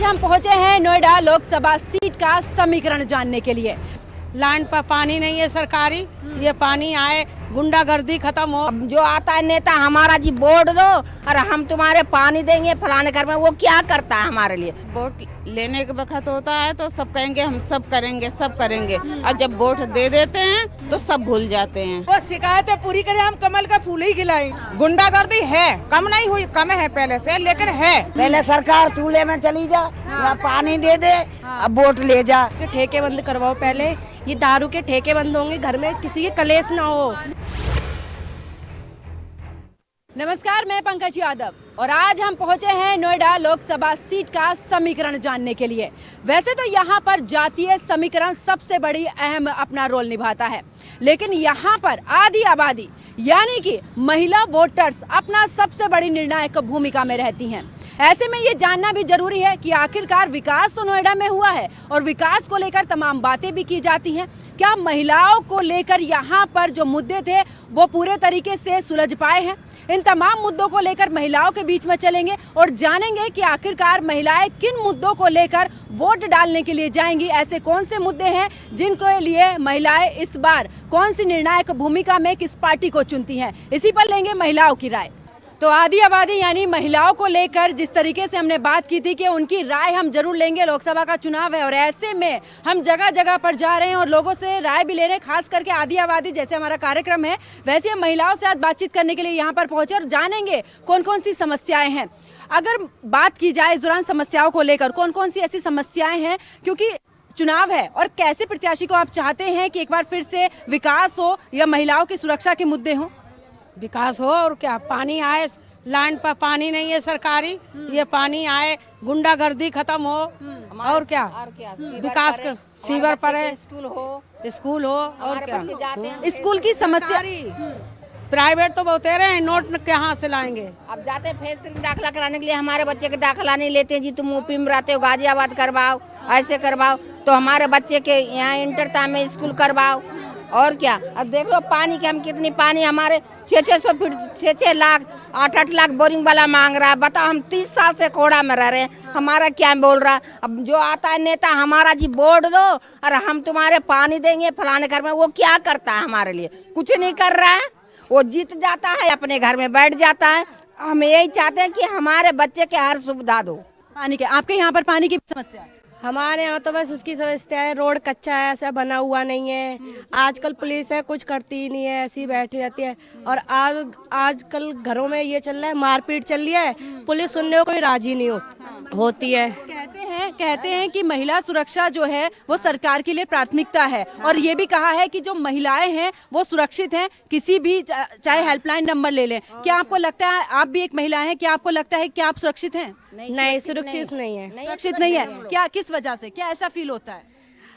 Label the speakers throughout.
Speaker 1: हम पहुंचे हैं नोएडा लोकसभा सीट का समीकरण जानने के लिए।
Speaker 2: लाइन पर पानी नहीं है सरकारी, ये पानी आए, गुंडागर्दी खत्म हो।
Speaker 3: अब जो आता है नेता हमारा जी वोट दो और हम तुम्हारे पानी देंगे फलाने घर में, वो क्या करता है हमारे लिए।
Speaker 4: वोट लेने के वक्त होता है तो सब कहेंगे हम सब करेंगे सब करेंगे, और जब वोट दे देते हैं तो सब भूल जाते हैं।
Speaker 2: वो शिकायतें पूरी करें, हम कमल का फूल ही खिलाएं। गुंडागर्दी है, कम नहीं हुई, कम है पहले से, लेकिन है।
Speaker 3: पहले सरकार चूल्हे में चली जा या पानी दे दे, अब वोट ले जा।
Speaker 5: ठेके बंद करवाओ पहले, ये दारू के ठेके बंद होंगे, घर में किसी के कलेश ना हो।
Speaker 1: नमस्कार, मैं पंकज यादव और आज हम पहुंचे हैं नोएडा लोकसभा सीट का समीकरण जानने के लिए। वैसे तो यहाँ पर जातीय समीकरण सबसे बड़ी अहम अपना रोल निभाता है, लेकिन यहाँ पर आधी आबादी यानी कि महिला वोटर्स अपना सबसे बड़ी निर्णायक भूमिका में रहती हैं। ऐसे में ये जानना भी जरूरी है कि आखिरकार विकास तो नोएडा में हुआ है और विकास को लेकर तमाम बातें भी की जाती हैं। क्या महिलाओं को लेकर यहाँ पर जो मुद्दे थे वो पूरे तरीके से सुलझ पाए हैं? इन तमाम मुद्दों को लेकर महिलाओं के बीच में चलेंगे और जानेंगे कि आखिरकार महिलाएं किन मुद्दों को लेकर वोट डालने के लिए जाएंगी। ऐसे कौन से मुद्दे हैं जिनके लिए महिलाएं इस बार कौन सी निर्णायक भूमिका में किस पार्टी को चुनती हैं, इसी पर लेंगे महिलाओं की राय। तो आधी आबादी यानी महिलाओं को लेकर जिस तरीके से हमने बात की थी कि उनकी राय हम जरूर लेंगे, लोकसभा का चुनाव है और ऐसे में हम जगह जगह पर जा रहे हैं और लोगों से राय भी ले रहे हैं। खास करके आधी आबादी, जैसे हमारा कार्यक्रम है वैसे हम महिलाओं से आज बातचीत करने के लिए यहाँ पर पहुंचे और जानेंगे कौन कौन सी समस्याएं हैं। अगर बात की जाए इस दौरान समस्याओं को लेकर, कौन कौन सी ऐसी समस्याएं हैं, क्योंकि चुनाव है और कैसे प्रत्याशी को आप चाहते हैं कि एक बार फिर से विकास हो या महिलाओं की सुरक्षा के मुद्दे हों?
Speaker 2: विकास हो और क्या, पानी आए, लाइन पर पानी नहीं है सरकारी, ये पानी आए, गुंडागर्दी खत्म हो, और क्या विकास कर, सीवर पर है, स्कूल हो और क्या।
Speaker 1: स्कूल की समस्या,
Speaker 2: प्राइवेट तो बहुत रहे हैं, नोट कहाँ से लाएंगे।
Speaker 3: अब जाते हैं फीस दाखिला कराने के लिए, हमारे बच्चे के दाखिला नहीं लेते जी, तुम यूपी में रहते हो गाजियाबाद करवाओ, ऐसे करवाओ, तो हमारे बच्चे के यहाँ इंटर में स्कूल करवाओ। और क्या, अब देख लो पानी के हम कितनी पानी हमारे 600 फीट 6 लाख 8 लाख बोरिंग वाला मांग रहा है। बताओ, हम 30 साल से कोड़ा में रह रहे हैं, हमारा क्या बोल रहा है। अब जो आता है नेता हमारा जी वोट दो और हम तुम्हारे पानी देंगे फलाने घर में, वो क्या करता है हमारे लिए? कुछ नहीं कर रहा है। वो जीत जाता है, अपने घर में बैठ जाता है। हम यही चाहते हैं कि हमारे बच्चे के हर सुविधा दो।
Speaker 1: पानी के, आपके यहाँ पर पानी की समस्या है?
Speaker 5: हमारे यहाँ तो बस उसकी समस्या है, रोड कच्चा है, ऐसा बना हुआ नहीं है। आजकल पुलिस है कुछ करती ही नहीं है, ऐसी बैठी रहती है। और आजकल घरों में ये चल रहा है, मारपीट चल रही है, पुलिस सुनने को कोई राजी नहीं होती है।
Speaker 1: कहते हैं कि महिला सुरक्षा जो है वो सरकार के लिए प्राथमिकता है और ये भी कहा है कि जो महिलाएं हैं वो सुरक्षित हैं, किसी भी चाहे हेल्पलाइन नंबर ले लें। क्या आपको लगता है, आप भी एक महिला हैं, क्या आपको लगता है कि आप सुरक्षित हैं?
Speaker 5: नहीं, सुरक्षित नहीं है।
Speaker 1: सुरक्षित नहीं है? क्या, किस वजह से, क्या ऐसा फील होता है?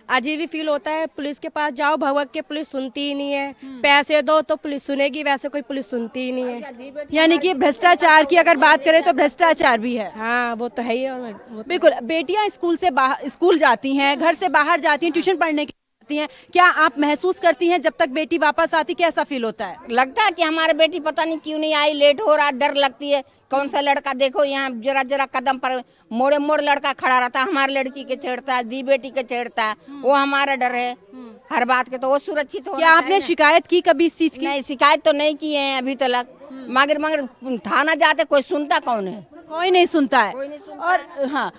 Speaker 5: अजीब ही फील होता है। पुलिस के पास जाओ भगवत के, पुलिस सुनती ही नहीं है। पैसे दो तो पुलिस सुनेगी, वैसे कोई पुलिस सुनती ही नहीं है।
Speaker 1: यानी कि भ्रष्टाचार की अगर बात करें तो भ्रष्टाचार भी है।
Speaker 5: हाँ, वो तो है ही। और
Speaker 1: बिल्कुल, बेटियां स्कूल जाती हैं, घर से बाहर जाती हैं, ट्यूशन पढ़ने के जाती हैं। क्या आप महसूस करती हैं जब तक बेटी वापस आती, कैसा फील होता है?
Speaker 3: लगता है कि हमारे बेटी पता नहीं क्यों नहीं आई, लेट हो रहा, डर लगती है। कौन सा लड़का देखो यहाँ जरा जरा कदम पर मोड़ लड़का खड़ा रहता है, हमारे लड़की के छेड़ता है, दी बेटी के छेड़ता है, वो हमारा डर है हर बात के। तो वो सुरक्षित हो।
Speaker 1: क्या आपने शिकायत की कभी इस चीज की?
Speaker 3: नहीं, शिकायत तो नहीं की है अभी तक, मगर थाना जाते कोई सुनता कौन है?
Speaker 1: कोई नहीं सुनता है। और हाँ,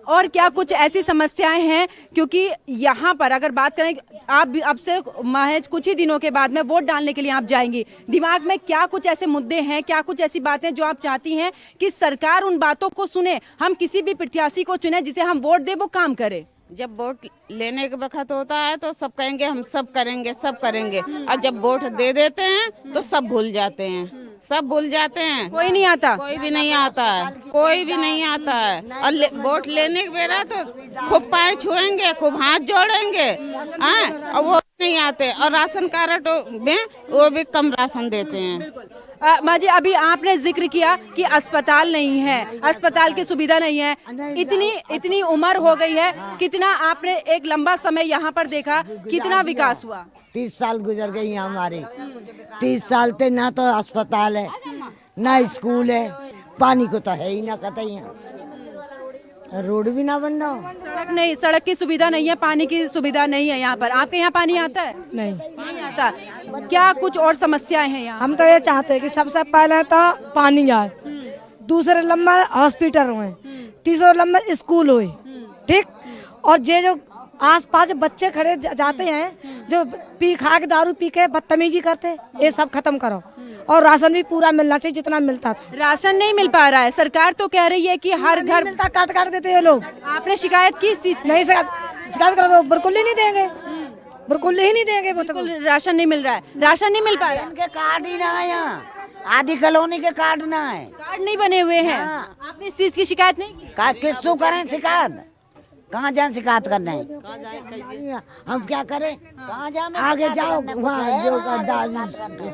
Speaker 1: और क्या कुछ ऐसी समस्याएं हैं, क्योंकि यहाँ पर अगर बात करें, आप भी अब से महज कुछ ही दिनों के बाद में वोट डालने के लिए आप जाएंगी, दिमाग में क्या कुछ ऐसे मुद्दे हैं, क्या कुछ ऐसी बातें जो आप चाहती हैं कि सरकार उन बातों को सुने, हम किसी भी प्रत्याशी को चुने जिसे हम वोट दे वो काम करे?
Speaker 4: जब वोट लेने के वक्त होता है तो सब कहेंगे हम सब करेंगे सब करेंगे, और जब वोट दे देते हैं तो सब भूल जाते हैं, सब भूल जाते हैं।
Speaker 1: कोई नहीं आता,
Speaker 4: कोई भी नहीं आता है, कोई भी नहीं आता है। और वोट लेने के बेरा तो खूब पाए छुएंगे, खूब हाथ जोड़ेंगे, और वो नहीं आते। और राशन कार्ड में वो भी कम राशन देते हैं।
Speaker 1: माँ जी, अभी आपने जिक्र किया कि अस्पताल नहीं है, अस्पताल की सुविधा नहीं है, इतनी उम्र हो गई है, कितना आपने एक लंबा समय यहाँ पर देखा, कितना विकास हुआ?
Speaker 6: 30 साल गुजर गई हमारे, 30 साल से ना तो अस्पताल है ना स्कूल है, पानी को तो है ही ना कतई। रोड भी ना बन हो।
Speaker 1: सड़क नहीं, सड़क की सुविधा नहीं है, पानी की सुविधा नहीं है यहाँ पर। आपके यहाँ पानी आता है?
Speaker 2: नहीं,
Speaker 1: नहीं आता। क्या कुछ और समस्याएं हैं यहाँ?
Speaker 2: हम तो ये चाहते हैं कि सबसे पहले तो पानी आए, दूसरे नंबर हॉस्पिटल हुए, तीसरे नंबर स्कूल हुए, ठीक। और ये जो आस-पास बच्चे खड़े जाते हैं जो पी खा के दारू पी के बदतमीजी करते, ये सब खत्म करो। और राशन भी पूरा मिलना चाहिए जितना मिलता था।
Speaker 1: राशन नहीं मिल पा रहा है, सरकार तो कह रही है कि हर घर
Speaker 2: मिलता, काट देते हैं लोग।
Speaker 1: आपने शिकायत की इस चीज की?
Speaker 2: नहीं, शिकायत करो तो बिल्कुल ही नहीं देंगे, बिल्कुल ही नहीं देंगे। वो तो
Speaker 1: बिल्कुल राशन नहीं मिल रहा है, राशन नहीं मिल पा रहा है।
Speaker 7: इनके कार्ड ही ना है यहाँ, आधी कॉलोनी के कार्ड ना है।
Speaker 1: कार्ड नहीं बने हुए हैं। आपने इस चीज की शिकायत नहीं की?
Speaker 7: किसको करें शिकायत, कहाँ जाए शिकायत करने?
Speaker 6: हम क्या करें?
Speaker 7: कहाँ जाए?
Speaker 6: आगे जाओ वहाँ जो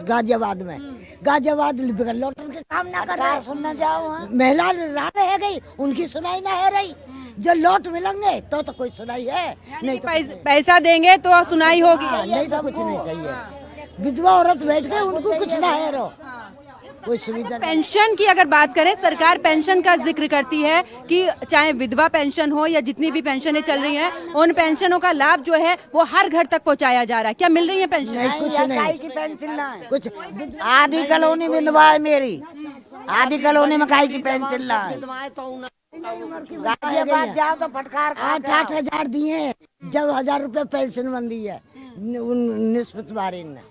Speaker 6: गाजियाबाद में, गाजियाबाद लौटन के काम ना कर रहे।
Speaker 7: सुनने जाओ वहाँ।
Speaker 6: महिला रह गई, उनकी सुनाई ना है रही। जो लौट मिलेंगे तो कोई सुनाई है नहीं तो
Speaker 1: पैसा देंगे तो सुनाई होगी।
Speaker 6: नहीं तो कुछ नहीं चाहिए। विधवा औरत बैठ गए, उनको कुछ ना है रो, कोई सुविधा नहीं।
Speaker 1: पेंशन की अगर बात करें, सरकार पेंशन का जिक्र करती है कि चाहे विधवा पेंशन हो या जितनी भी पेंशनें चल रही हैं, उन पेंशनों का लाभ जो है वो हर घर तक पहुंचाया जा रहा है। क्या मिल रही है पेंशन?
Speaker 6: नहीं, कुछ नहीं,
Speaker 7: की पेंशन ना है।
Speaker 6: कुछ
Speaker 7: आधी कॉलोनी विधवा है मेरी, आधी कॉलोनी में काई की पेंशन ना है। गाजियाबाद जाओ तो फटकार
Speaker 6: 8,000 दिए, जब 1,000 रुपए पेंशन बंदी है निस्बत बारे ने।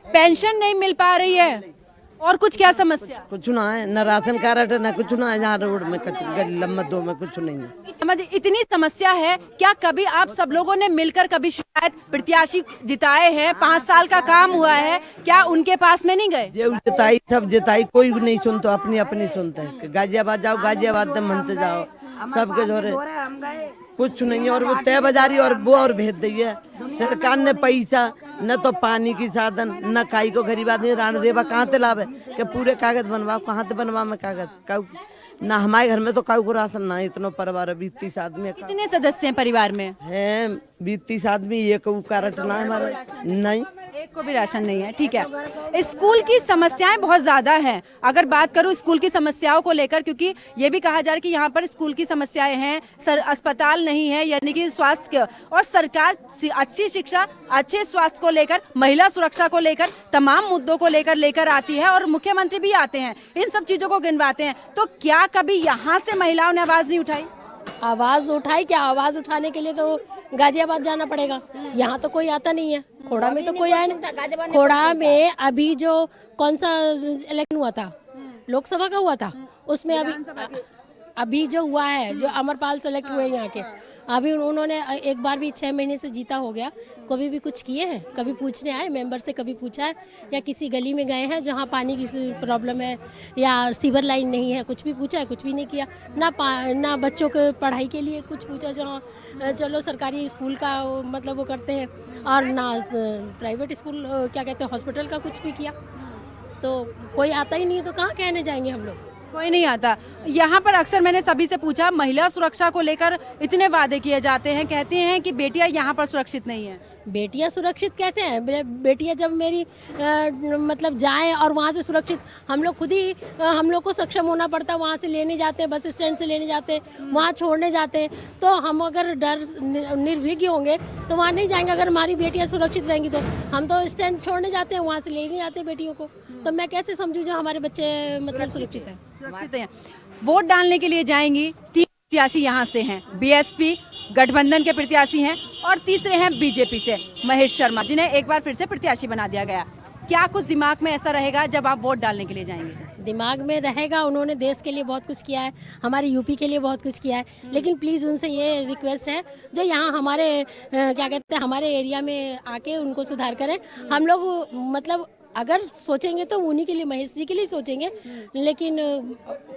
Speaker 1: पेंशन नहीं मिल पा रही है। और कुछ क्या समस्या?
Speaker 8: कुछ ना है, न राशन कार्ड है, न कुछ ना है। यहाँ रोड में लम्बा दो में कुछ नहीं है।
Speaker 1: समझ इतनी समस्या है। क्या कभी आप सब लोगों ने मिलकर कभी शिकायत, प्रत्याशी जिताए हैं, 5 साल का काम हुआ है, क्या उनके पास में नहीं गए?
Speaker 8: ये जिताई सब जिताई, कोई नहीं सुनता, अपनी अपनी सुनता है। गाजियाबाद जाओ, गाजियाबाद मनते जाओ, सबके जोरे कुछ नहीं। और वो तय बाजारी और वो और भेज दी है सरकार ने पैसा, न तो पानी की साधन, न काई को गरीब आदमी रान रेबा कहाँ से लावे कि पूरे कागज बनवाओ, कहाँ से बनवा में कागज ना। हमारे घर में तो काऊ को राशन ना, इतना परिवार 20-30 आदमी
Speaker 1: कितने सदस्य हैं परिवार में?
Speaker 8: है 20-30 आदमी, एक कार्ड ना है हमारे, नहीं
Speaker 1: एक को भी राशन नहीं है। ठीक है, स्कूल की समस्याएं बहुत ज्यादा हैं। अगर बात करूं स्कूल की समस्याओं को लेकर, क्योंकि ये भी कहा जा रहा है कि यहाँ पर स्कूल की समस्याएं हैं, अस्पताल नहीं है, यानी कि स्वास्थ्य और सरकार अच्छी शिक्षा, अच्छे स्वास्थ्य को लेकर, महिला सुरक्षा को लेकर, तमाम मुद्दों को लेकर आती है और मुख्यमंत्री भी आते हैं, इन सब चीजों को गिनवाते हैं। तो क्या कभी यहाँ से महिलाओं ने आवाज नहीं उठाई?
Speaker 5: आवाज उठाई क्या? आवाज उठाने के लिए तो गाजियाबाद जाना पड़ेगा, यहाँ तो कोई आता नहीं है। खोड़ा में तो कोई आया नहीं। खोड़ा में अभी जो कौन सा इलेक्शन हुआ था, लोकसभा का हुआ था, उसमें अभी जो हुआ है, जो अमरपाल सेलेक्ट हुए यहाँ के, अभी उन्होंने एक बार भी 6 महीने से जीता हो गया, कभी भी कुछ किए हैं? कभी पूछने आए मेंबर से, कभी पूछा है? या किसी गली में गए हैं जहाँ पानी की प्रॉब्लम है या सीवर लाइन नहीं है, कुछ भी पूछा है? कुछ भी नहीं किया। ना बच्चों के पढ़ाई के लिए कुछ पूछा, जहाँ चलो सरकारी स्कूल का मतलब वो करते हैं, और ना प्राइवेट स्कूल क्या कहते हैं हॉस्पिटल का कुछ भी किया। तो कोई आता ही नहीं है, तो कहाँ कहने जाएंगे हम लोग?
Speaker 1: कोई नहीं आता। यहाँ पर अक्सर मैंने सभी से पूछा, महिला सुरक्षा को लेकर इतने वादे किए जाते हैं, कहते हैं कि बेटियां यहाँ पर सुरक्षित नहीं है।
Speaker 5: बेटियां सुरक्षित कैसे हैं? बेटियां जब मेरी मतलब जाएं और वहाँ से सुरक्षित, हम लोग खुद ही हम लोग को सक्षम होना पड़ता है। वहाँ से लेने जाते हैं, बस स्टैंड से लेने जाते हैं, वहाँ छोड़ने जाते हैं। तो हम अगर डर निर्भीक होंगे तो वहाँ नहीं जाएंगे। अगर हमारी बेटियां सुरक्षित रहेंगी तो हम तो स्टैंड छोड़ने जाते हैं, वहाँ से लेने जाते हैं बेटियों को। तो मैं कैसे समझूँ जो हमारे बच्चे मतलब सुरक्षित हैं?
Speaker 1: सुरक्षित हैं। वोट डालने के लिए जाएंगी, 3 प्रत्याशी यहाँ से हैं, बीएसपी गठबंधन के प्रत्याशी हैं, और तीसरे हैं बीजेपी से महेश शर्मा, जिन्हें एक बार फिर से प्रत्याशी बना दिया गया। क्या कुछ दिमाग में ऐसा रहेगा जब आप वोट डालने के लिए जाएंगे?
Speaker 5: दिमाग में रहेगा, उन्होंने देश के लिए बहुत कुछ किया है, हमारे यूपी के लिए बहुत कुछ किया है, लेकिन प्लीज़ उनसे ये रिक्वेस्ट है जो यहाँ हमारे क्या कहते हैं हमारे एरिया में आके उनको सुधार करें। हम लोग मतलब अगर सोचेंगे तो उन्हीं के लिए, महेश जी के लिए सोचेंगे, लेकिन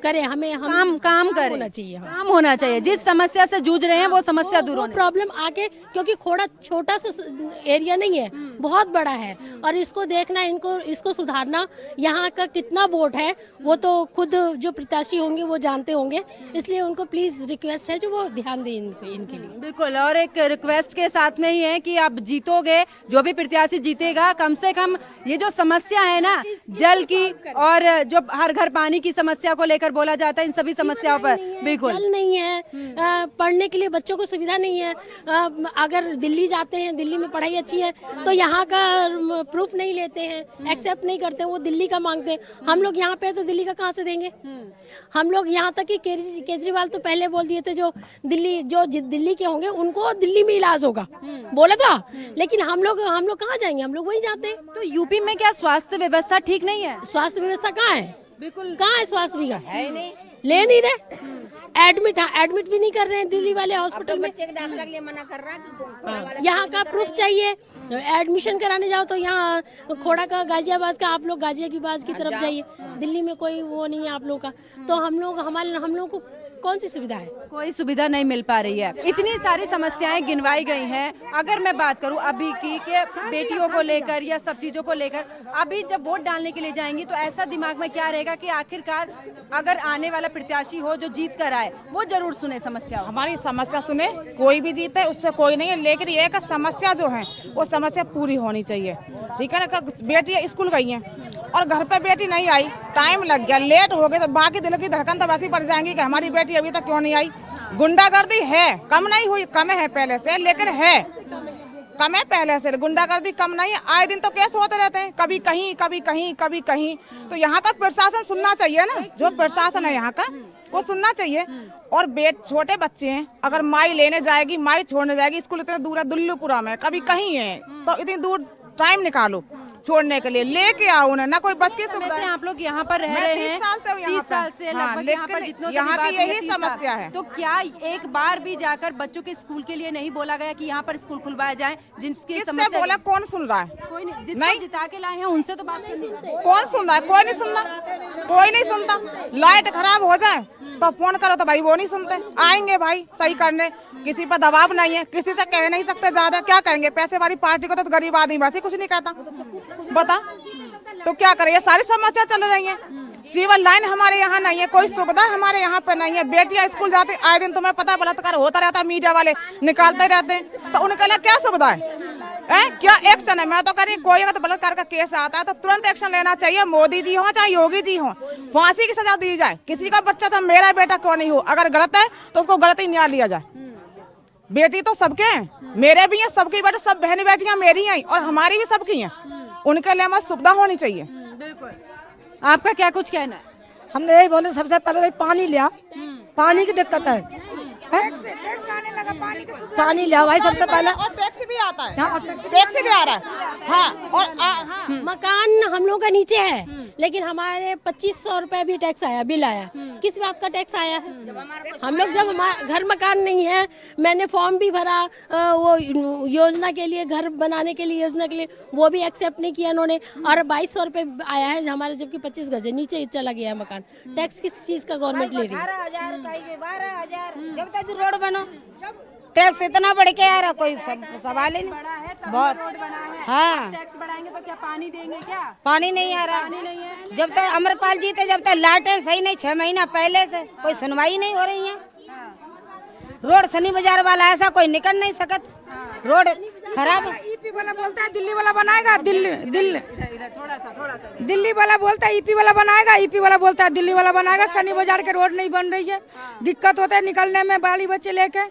Speaker 5: करें, हम काम करें, होना चाहिए,
Speaker 1: काम होना चाहिए। जिस समस्या से जूझ रहे हैं वो समस्या दूर होनी।
Speaker 5: प्रॉब्लम आके, क्योंकि खोड़ा छोटा सा एरिया नहीं है, बहुत बड़ा है, और इसको देखना, इसको सुधारना, यहाँ का कितना वोट है वो तो खुद जो प्रत्याशी होंगे वो जानते होंगे, इसलिए उनको प्लीज रिक्वेस्ट है जो वो ध्यान दें इनके लिए।
Speaker 1: बिल्कुल, और एक रिक्वेस्ट के साथ में ही है कि आप जीतोगे, जो भी प्रत्याशी जीतेगा, कम से कम ये जो समस्या है ना जल की और जो हर घर पानी की समस्या को लेकर बोला जाता है, इन सभी समस्याओं पर बिल्कुल
Speaker 9: जल नहीं है, पढ़ने के लिए बच्चों को सुविधा नहीं है। अगर दिल्ली जाते हैं, दिल्ली में पढ़ाई अच्छी है तो यहाँ का प्रूफ नहीं लेते हैं, एक्सेप्ट नहीं करते, वो दिल्ली का मांगते हैं। हम लोग यहाँ पे तो दिल्ली का कहाँ से देंगे? हम लोग यहाँ तक कि केजरीवाल तो पहले बोल दिए थे जो दिल्ली के होंगे उनको दिल्ली में इलाज होगा, बोला था। लेकिन हम लोग कहाँ जाएंगे? हम लोग वहीं जाते हैं।
Speaker 1: तो यूपी में क्या स्वास्थ्य व्यवस्था ठीक नहीं है?
Speaker 9: स्वास्थ्य व्यवस्था कहाँ है? बिल्कुल कहाँ है स्वास्थ्य व्यवस्था? है नहीं, ले नहीं रहे। एडमिट भी नहीं कर रहे हैं दिल्ली वाले हॉस्पिटल में।
Speaker 3: बच्चे के दाखिला के लिए मना कर रहा है कि
Speaker 9: यहाँ का प्रूफ चाहिए। एडमिशन कराने जाओ तो यहाँ खोड़ा का, गाजियाबाद का, आप लोग गाजियाबाद की तरफ जाइए। दिल्ली में कोई वो नहीं है आप लोग का। तो हम लोग को कौन सी सुविधा है?
Speaker 1: कोई सुविधा नहीं मिल पा रही है। इतनी सारी समस्याएं गिनवाई गई हैं। अगर मैं बात करूं अभी की कि बेटियों को लेकर या सब चीजों को लेकर, अभी जब वोट डालने के लिए जाएंगी तो ऐसा दिमाग में क्या रहेगा कि आखिरकार अगर आने वाला प्रत्याशी हो जो जीत कर आए वो जरूर सुने समस्या।
Speaker 10: हमारी समस्या सुने, कोई भी जीते उससे कोई नहीं है, लेकिन ये एक समस्या जो है वो समस्या पूरी होनी चाहिए। ठीक है ना? बेटी स्कूल गई है और घर पे बेटी नहीं आई, टाइम लग गया, लेट हो गए, तो बाकी दिल की धड़कन तो वैसी पड़ जाएंगी कि हमारी बेटी अभी तक क्यों नहीं आई। गुंडागर्दी है, कम नहीं हुई, कम है पहले से, लेकिन है कम है पहले से। गुंडागर्दी कम नहीं है, आए दिन तो केस होते रहते हैं, कभी कहीं कभी कहीं कभी कहीं। तो यहाँ का प्रशासन सुनना चाहिए ना, जो प्रशासन है यहाँ का वो सुनना चाहिए। और छोटे बच्चे हैं, अगर माई लेने जाएगी, माई छोड़ने जाएगी, स्कूल इतने दूर है, दुल्लूपुरा में, कभी कहीं है, तो इतनी दूर टाइम निकालो छोड़ने के लिए, लेके आओ उन्हें, ना कोई बस की सुविधा है।
Speaker 1: आप लोग यहाँ पर रह रहे हैं 30 साल से लगभग यहाँ पर, जितनों से भी बात
Speaker 10: की यही समस्या है।
Speaker 1: तो क्या एक बार भी जाकर बच्चों के स्कूल के लिए नहीं बोला गया कि यहाँ पर स्कूल खुलवाया जाए? जिनकी समस्या
Speaker 10: बोला, कौन सुन रहा है?
Speaker 1: कोई नहीं। जिसको जिता के लाए हैं उनसे तो बात करनी है।
Speaker 10: कौन सुन रहा है? कोई नहीं सुन रहा, कोई नहीं सुनता। लाइट खराब हो जाए तो फोन करो तो भाई वो नहीं सुनते। आएंगे भाई सही करने, किसी पर दबाव नहीं है, किसी से कह नहीं सकते ज्यादा, क्या कहेंगे? पैसे वाली पार्टी को तो गरीब आदमी वैसे कुछ नहीं कहता, बता तो क्या करे? ये सारी समस्या चल रही है। सिविल लाइन हमारे यहाँ नहीं है, कोई सुविधा हमारे यहाँ पे नहीं है। बेटियां स्कूल जाती, आए दिन तुम्हें पता बलात्कार होता रहता है, मीडिया वाले निकालते रहते हैं, तो उनके लिए क्या सुविधा है? क्या एक्शन है? मैं तो कह रही कोई अगर बलात्कार का केस आता है तो तुरंत एक्शन लेना चाहिए। मोदी जी हो चाहे योगी जी हो, फांसी की सजा दी जाए। किसी का बच्चा तो मेरा बेटा क्यों नहीं हो, अगर गलत है तो उसको गलत ही न्याय लिया जाए। बेटी तो सबके हैं, मेरे भी हैं, सबकी बेटे, सब बहन बेटियां मेरी हैं और हमारी भी सबकी हैं। उनके लिए हमें सुविधा होनी चाहिए।
Speaker 1: बिल्कुल। आपका क्या कुछ कहना है?
Speaker 2: हम तो यही बोले, सबसे पहले पानी लिया, पानी की दिक्कत है।
Speaker 10: टैक्स आने लगा,
Speaker 2: पानी लिया भाई सबसे पहले,
Speaker 10: और टैक्स भी आता है, टैक्स भी आ रहा है। हाँ, और
Speaker 9: मकान हम लोग का नीचे है, लेकिन हमारे 2500 रुपए भी टैक्स आया, बिल आया। किस बात का टैक्स आया है? हम लोग जब हमारा घर मकान नहीं है, मैंने फॉर्म भी भरा वो योजना के लिए, घर बनाने के लिए योजना के लिए, वो भी एक्सेप्ट नहीं किया इन्होंने। और 2200 रुपए आया है हमारे, जबकि 25 गज है, नीचे चला गया है मकान। टैक्स किस चीज का गवर्नमेंट ले रही है?
Speaker 3: 12,000 जब तक रोड बनो, टैक्स इतना बढ़ के आ रहा, कोई सवाल ही नहीं।
Speaker 1: बड़ा है तब
Speaker 3: बहुत।
Speaker 1: रोड बना है।
Speaker 3: हाँ।
Speaker 1: टैक्स बढ़ाएंगे तो क्या पानी देंगे? क्या
Speaker 3: पानी नहीं आ रहा?
Speaker 1: पानी नहीं है।
Speaker 3: जब तक अमरपाल जी थे, जब तक लाटें सही नहीं, 6 महीना पहले से कोई सुनवाई नहीं हो रही है। रोड शनि बाजार वाला ऐसा कोई निकल नहीं सकत, रोड खराब है।
Speaker 2: ईपी वाला बोलता है दिल्ली वाला बनाएगा,
Speaker 1: इधर थोड़ा सा
Speaker 2: दिल्ली वाला बोलता है ईपी वाला बनाएगा, ईपी वाला बोलता है दिल्ली वाला बनाएगा। शनि बाजार के रोड नहीं बन रही है, दिक्कत होता है निकलने में, बाली बच्चे लेके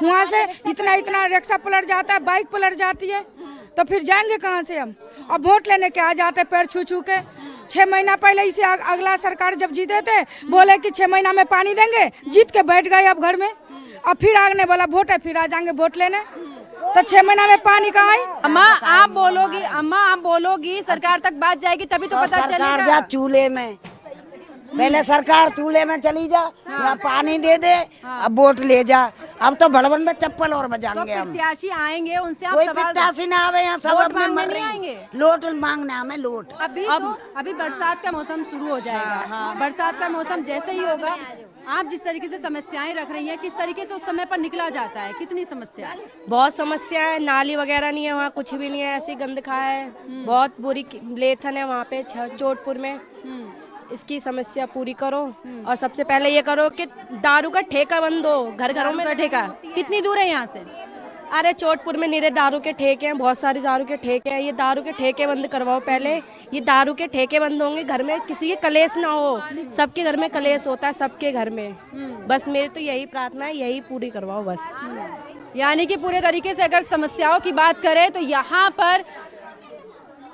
Speaker 2: वहाँ से इतना रिक्शा पलट जाता है, बाइक पलट जाती है, तो फिर जाएंगे कहाँ से हम? अब वोट लेने के आ जाते पैर छू छू के। 6 महीना पहले इसे अगला सरकार जब जीते थे, बोले कि 6 महीना में पानी देंगे, जीत के बैठ गए अब घर में। अब फिर आगने वाला वोट है, फिर आ जाएंगे वोट लेने, तो 6 महीना में पानी कहाँ आई?
Speaker 1: अम्मा आप बोलोगी सरकार तक बात जाएगी तभी तो पता
Speaker 7: सरकार
Speaker 1: चलेगा।
Speaker 7: जा चूल्हे में, पहले सरकार चूल्हे में चली जा, यहाँ पानी दे दे, अब वोट ले जा। अब तो भड़वन में चप्पल और बजाएंगे हम।
Speaker 1: प्रत्याशी आएंगे उनसे आप
Speaker 7: कोई
Speaker 1: सवाल
Speaker 7: प्रत्याशी ना आवे, यहाँ सब
Speaker 1: वोट
Speaker 7: अपने
Speaker 1: मांगने
Speaker 7: मर
Speaker 1: नहीं
Speaker 7: रहे
Speaker 1: आएंगे।
Speaker 7: हैं। लोट मांगना हमें, लोट।
Speaker 1: अभी बरसात का मौसम शुरू हो जाएगा। बरसात का मौसम जैसे ही होगा, आप जिस तरीके से समस्याएं रख रही हैं, किस तरीके से उस समय पर निकला जाता है? कितनी समस्या है?
Speaker 5: बहुत समस्या है, नाली वगैरह नहीं है वहाँ, कुछ भी नहीं है, ऐसी गंद खा है, बहुत बुरी लेथन है वहाँ पे चोटपुर में। इसकी समस्या पूरी करो, और सबसे पहले ये करो कि दारू का ठेका बंद हो, घर घरों में
Speaker 1: का ठेका कितनी दूर है यहाँ से?
Speaker 5: अरे चोटपुर में नीरे दारू के ठेके हैं, बहुत सारे दारू के ठेके हैं। ये दारू के ठेके बंद करवाओ पहले। ये दारू के ठेके बंद होंगे, घर में किसी के कलेश ना हो। सबके घर में कलेश होता है, सबके घर में। बस मेरी तो यही प्रार्थना है, यही पूरी करवाओ बस।
Speaker 1: यानी कि पूरे तरीके से अगर समस्याओं की बात करें तो यहाँ पर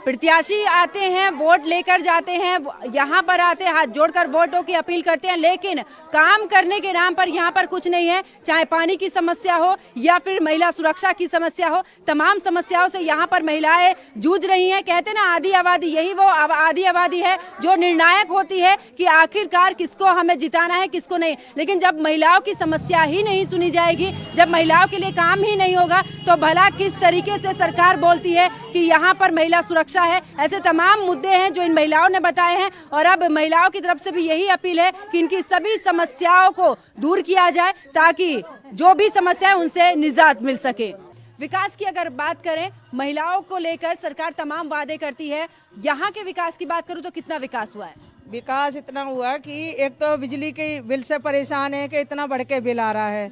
Speaker 1: प्रत्याशी आते हैं, वोट लेकर जाते हैं, यहाँ पर आते हैं, हाथ जोड़कर वोटों की अपील करते हैं, लेकिन काम करने के नाम पर यहाँ पर कुछ नहीं है। चाहे पानी की समस्या हो या फिर महिला सुरक्षा की समस्या हो, तमाम समस्याओं से यहाँ पर महिलाएं जूझ रही हैं। कहते ना आधी आबादी, यही वो आधी आबादी है जो निर्णायक होती है कि आखिरकार किसको हमें जिताना है, किसको नहीं। लेकिन जब महिलाओं की समस्या ही नहीं सुनी जाएगी, जब महिलाओं के लिए काम ही नहीं होगा, तो भला किस तरीके से सरकार बोलती है कि यहाँ पर महिला सुरक्षा है। ऐसे तमाम मुद्दे हैं जो इन महिलाओं ने बताए हैं और अब महिलाओं की तरफ से भी यही अपील है कि इनकी सभी समस्याओं को दूर किया जाए ताकि जो भी समस्या है उनसे निजात मिल सके। विकास की अगर बात करें, महिलाओं को लेकर सरकार तमाम वादे करती है। यहाँ के विकास की बात करूँ तो कितना विकास हुआ है?
Speaker 11: विकास इतना हुआ कि एक तो बिजली के बिल से परेशान है कि इतना बढ़ के बिल आ रहा है।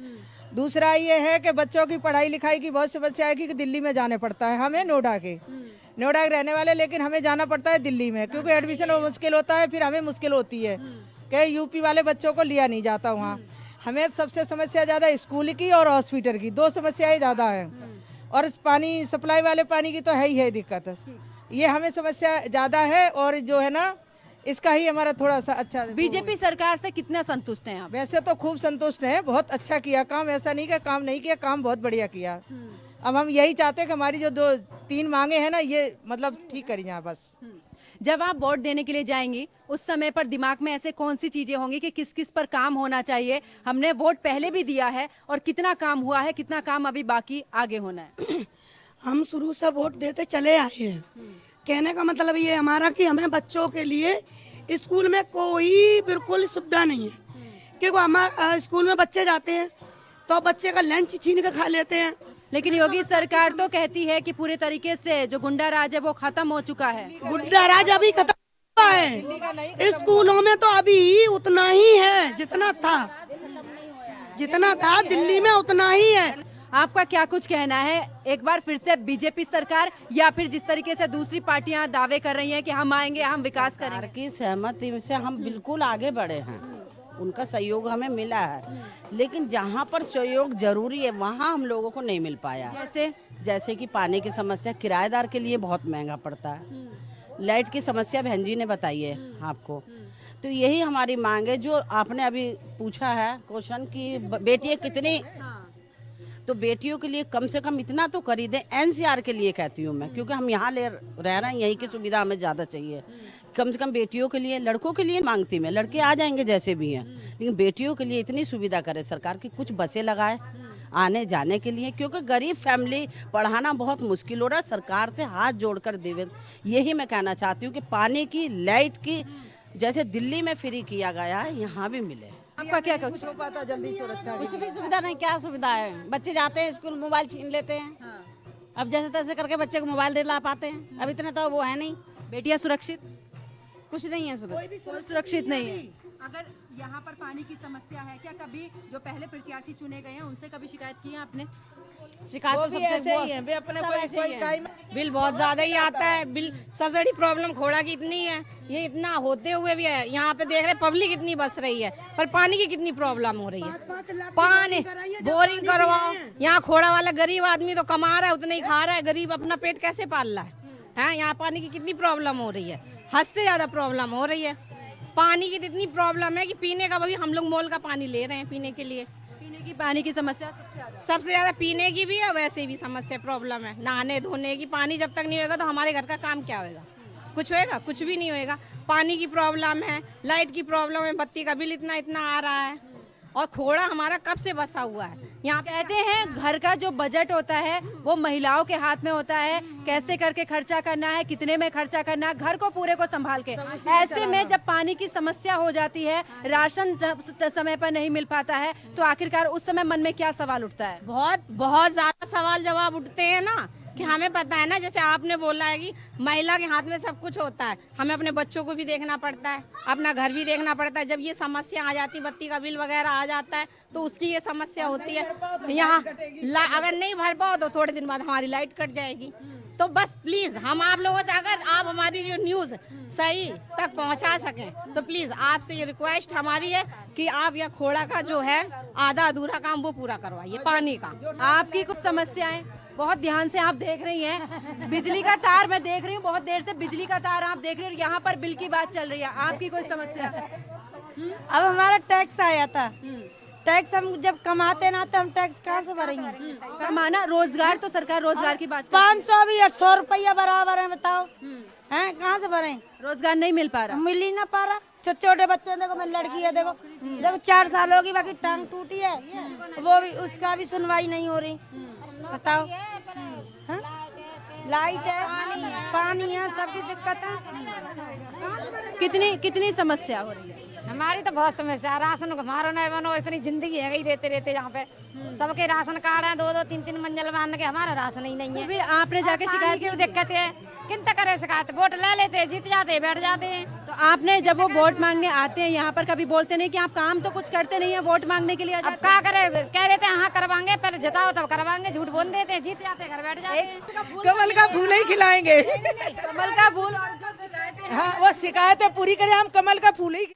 Speaker 11: दूसरा ये है कि बच्चों की पढ़ाई लिखाई की बहुत समस्या है कि दिल्ली में जाने पड़ता है। हमें नोएडा के रहने वाले, लेकिन हमें जाना पड़ता है दिल्ली में क्योंकि एडमिशन मुश्किल होता है, फिर हमें मुश्किल होती है कि यूपी वाले बच्चों को लिया नहीं जाता वहाँ। हमें सबसे समस्या ज़्यादा स्कूल की और हॉस्पिटल की, दो समस्याएं ज़्यादा हैं। और पानी सप्लाई वाले पानी की तो है ही है दिक्कत, ये हमें समस्या ज़्यादा है। और जो है ना, इसका ही हमारा थोड़ा सा अच्छा।
Speaker 1: बीजेपी सरकार से कितना संतुष्ट हैं आप?
Speaker 11: वैसे तो खूब संतुष्ट हैं, बहुत अच्छा किया काम, ऐसा नहीं कि काम नहीं किया, काम बहुत बढ़िया किया। अब हम यही चाहते हैं कि हमारी जो 2-3 मांगे हैं ना, ये मतलब ठीक करी जाए बस।
Speaker 1: जब आप वोट देने के लिए जाएंगी उस समय पर दिमाग में ऐसे कौन सी चीजें होंगी कि किस किस पर काम होना चाहिए? हमने वोट पहले भी दिया है और कितना काम हुआ है, कितना काम अभी बाकी आगे होना है?
Speaker 2: हम शुरू से वोट देते चले आए हैं। कहने का मतलब ये हमारा कि हमें बच्चों के लिए स्कूल में कोई बिल्कुल सुविधा नहीं है। क्योंकि हमारे स्कूल में बच्चे जाते हैं तो बच्चे का लंच छीन के खा लेते हैं।
Speaker 1: लेकिन योगी सरकार तो कहती है कि पूरे तरीके से जो गुंडा राज है वो खत्म हो चुका है।
Speaker 2: गुंडा राज अभी खत्म हुआ है, स्कूलों में तो अभी उतना ही है जितना था दिल्ली में उतना ही है।
Speaker 1: आपका क्या कुछ कहना है? एक बार फिर से बीजेपी सरकार या फिर जिस तरीके से दूसरी पार्टियां दावे कर रही हैं कि हम आएंगे, हम विकास करेंगे,
Speaker 12: की सहमति से हम बिल्कुल आगे बढ़े हैं, उनका सहयोग हमें मिला है। लेकिन जहाँ पर सहयोग जरूरी है वहाँ हम लोगों को नहीं मिल पाया। जैसे कि पानी की समस्या किराएदार के लिए बहुत महंगा पड़ता है। लाइट की समस्या बहन जी ने बताई है आपको। तो यही हमारी मांग है जो आपने अभी पूछा है क्वेश्चन कि बेटियाँ कितनी, तो बेटियों के लिए कम से कम इतना तो कर ही दें। एनसीआर के लिए कहती हूँ मैं, क्योंकि हम यहाँ रह रहे हैं, यहीं की सुविधा हमें ज़्यादा चाहिए। कम से कम बेटियों के लिए, लड़कों के लिए मांगती मैं, लड़के आ जाएंगे जैसे भी हैं, लेकिन बेटियों के लिए इतनी सुविधा करे सरकार की, कुछ बसें लगाए आने जाने के लिए, क्योंकि गरीब फैमिली पढ़ाना बहुत मुश्किल हो रहा है। सरकार से हाथ जोड़कर देवे, यही मैं कहना चाहती हूँ कि पानी की, लाइट की जैसे दिल्ली में फ्री किया गया है, यहाँ भी मिले।
Speaker 1: आपका क्या कुछ
Speaker 11: पता जल्दी सुरक्षा
Speaker 12: कुछ भी सुविधा नहीं। क्या सुविधा है? बच्चे जाते हैं स्कूल, मोबाइल छीन लेते हैं। अब जैसे तैसे करके बच्चे को मोबाइल दिला पाते हैं। अब इतने तो वो है नहीं।
Speaker 1: बेटियां सुरक्षित
Speaker 12: कुछ नहीं है,
Speaker 1: कोई सुरक्षित नहीं है। अगर यहाँ पर पानी की समस्या है, क्या कभी जो पहले प्रत्याशी चुने गए हैं उनसे कभी शिकायत की है आपने?
Speaker 12: शिकायत तो सबसे ही है, वे अपने
Speaker 5: बिल बहुत ज्यादा ही आता है। बिल सबसे बड़ी प्रॉब्लम खोड़ा की इतनी है, ये इतना होते हुए भी है। यहाँ पे देख रहे पब्लिक इतनी बस रही है, पर पानी की कितनी प्रॉब्लम हो रही है। पानी बोरिंग करवाओ। यहाँ खोड़ा वाला गरीब आदमी तो कमा रहा है, उतना ही खा रहा है, गरीब अपना पेट कैसे पाल रहा है? यहाँ पानी की कितनी प्रॉब्लम हो रही है, हद से ज्यादा प्रॉब्लम हो रही है। पानी की इतनी प्रॉब्लम है कि पीने का भी हम लोग मोल का पानी ले रहे हैं पीने के लिए।
Speaker 1: पीने की पानी की समस्या
Speaker 5: सबसे ज्यादा पीने की भी है, वैसे भी समस्या प्रॉब्लम है। नहाने धोने की पानी जब तक नहीं होगा तो हमारे घर का काम क्या होगा? कुछ होएगा? कुछ भी नहीं होएगा। पानी की प्रॉब्लम है, लाइट की प्रॉब्लम है, बत्ती का बिल इतना आ रहा है, और खोड़ा हमारा कब से बसा हुआ है। यहाँ
Speaker 1: कहते हैं घर का जो बजट होता है वो महिलाओं के हाथ में होता है, कैसे करके खर्चा करना है, कितने में खर्चा करना है, घर को पूरे को संभाल के। ऐसे में जब पानी की समस्या हो जाती है, राशन समय पर नहीं मिल पाता है, तो आखिरकार उस समय मन में क्या सवाल उठता है?
Speaker 5: बहुत ज्यादा सवाल जवाब उठते हैं ना, कि हमें पता है ना, जैसे आपने बोला है कि महिला के हाथ में सब कुछ होता है, हमें अपने बच्चों को भी देखना पड़ता है, अपना घर भी देखना पड़ता है। जब ये समस्या आ जाती, बत्ती का बिल वगैरह आ जाता है, तो उसकी ये समस्या होती है। यहाँ अगर नहीं भर पाओ तो थोड़े दिन बाद हमारी लाइट कट जाएगी। तो बस प्लीज हम आप लोगों से, अगर आप हमारी ये न्यूज सही तक पहुंचा सकें तो प्लीज आपसे ये रिक्वेस्ट हमारी है कि आप यह खोड़ा का जो है आधा अधूरा काम वो पूरा करवाइए, पानी का।
Speaker 1: आपकी कुछ समस्याएं बहुत ध्यान से आप देख रही हैं, बिजली का तार मैं देख रही हूँ, बहुत देर से बिजली का तार आप देख रही हैं, यहाँ पर बिल की बात चल रही है, आपकी कोई समस्या?
Speaker 13: अब हमारा टैक्स आया था, टैक्स हम जब कमाते ना तो हम टैक्स कहाँ से भरेंगे?
Speaker 1: कमाना, रोजगार तो सरकार रोजगार की बात
Speaker 13: 500 भी 100 रुपया बराबर है, बताओ हैं कहाँ से भरें?
Speaker 1: रोजगार नहीं मिल पा रहा,
Speaker 13: मिल ही ना पा रहा। छोटे बच्चे देखो, मेरी लड़की है देखो, 4 साल होगी, बाकी टांग टूटी है, वो भी उसका भी सुनवाई नहीं हो रही। बताओ, लाइट है, पानी है, सबकी दिक्कत है।
Speaker 1: कितनी समस्या हो रही है?
Speaker 5: हमारी तो बहुत समस्या, राशन हमारा नहीं बनो, इतनी जिंदगी है गई रहते रहते यहाँ पे। सबके राशन कार्ड है, 2-2 3-3 मंजिल मान के, हमारा राशन ही नहीं है।
Speaker 1: फिर आपने जाके शिकायत
Speaker 5: की दिक्कत है, किन तक करे शिकायत? वोट ले लेते, जीत जाते, बैठ जाते हैं।
Speaker 1: तो आपने जब वो वोट मांगने आते हैं यहाँ पर, कभी बोलते नहीं कि आप काम तो कुछ करते नहीं है, वोट मांगने के लिए आ जाते?
Speaker 5: अब क्या करे, कह देते हैं हाँ करवाएंगे, पहले जिताओ तब करवाएंगे, झूठ बोल देते हैं, जीत जाते, घर बैठ जाते हैं।
Speaker 11: कमल का फूल ही खिलाएंगे।
Speaker 1: कमल का फूल, और जो शिकायतें,
Speaker 11: हाँ वो शिकायतें पूरी करें, हम कमल का फूल ही